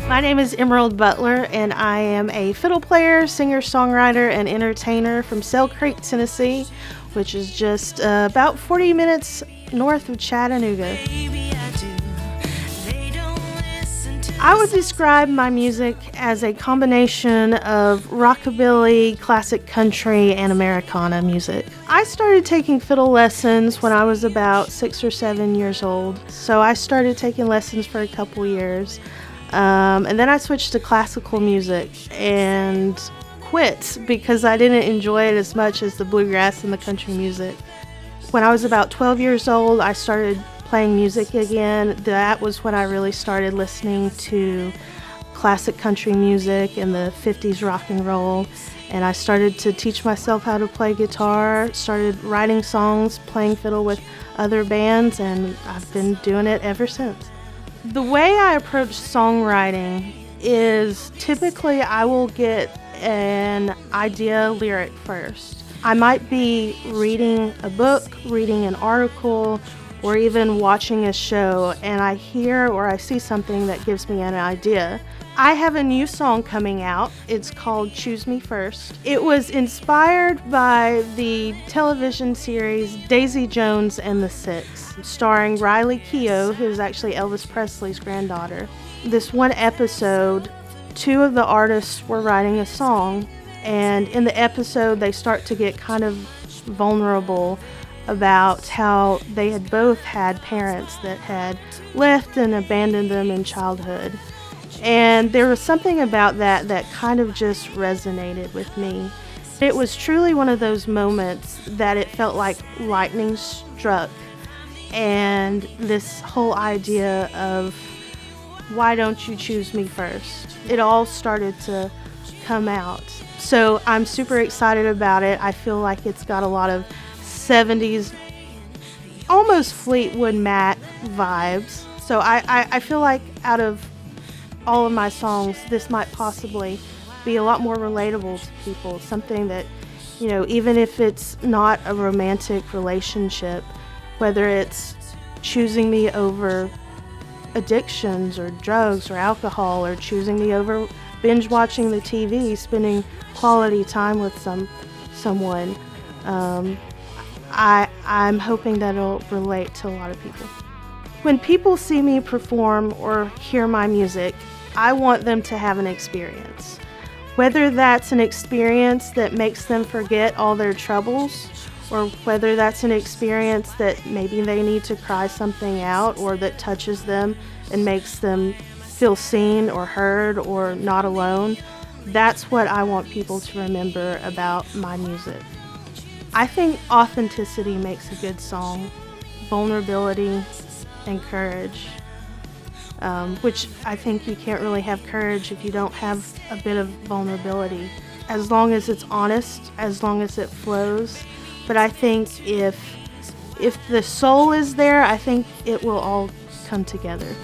My name is Emerald Butler, and I am a fiddle player, singer-songwriter, and entertainer from Sale Creek, Tennessee, which is just about 40 minutes north of Chattanooga. I would describe my music as a combination of rockabilly, classic country, and Americana music. I started taking fiddle lessons when I was about 6 or 7 years old, so I started taking lessons for a couple years. And then I switched to classical music and quit because I didn't enjoy it as much as the bluegrass and the country music. When I was about 12 years old, I started playing music again. That was when I really started listening to classic country music and the 50s rock and roll. And I started to teach myself how to play guitar, started writing songs, playing fiddle with other bands, and I've been doing it ever since. The way I approach songwriting is typically I will get an idea lyric first. I might be reading a book, reading an article, or even watching a show, and I hear or I see something that gives me an idea. I have a new song coming out. It's called Choose Me First. It was inspired by the television series Daisy Jones and the Six, starring Riley Keough, who's actually Elvis Presley's granddaughter. This one episode, two of the artists were writing a song, and in the episode they start to get kind of vulnerable about how they had both had parents that had left and abandoned them in childhood. And there was something about that kind of just resonated with me. It was truly one of those moments that it felt like lightning struck, and this whole idea of why don't you choose me first? It all started to come out. So I'm super excited about it. I feel like it's got a lot of 70s, almost Fleetwood Mac vibes. So I feel like out of all of my songs, this might possibly be a lot more relatable to people. Something that, even if it's not a romantic relationship, whether it's choosing me over addictions or drugs or alcohol, or choosing me over binge watching the TV, spending quality time with someone, I'm hoping that it'll relate to a lot of people. When people see me perform or hear my music, I want them to have an experience. Whether that's an experience that makes them forget all their troubles, or whether that's an experience that maybe they need to cry something out, or that touches them and makes them feel seen or heard or not alone, that's what I want people to remember about my music. I think authenticity makes a good song, vulnerability and courage, which I think you can't really have courage if you don't have a bit of vulnerability. As long as it's honest, as long as it flows. But I think if the soul is there, I think it will all come together.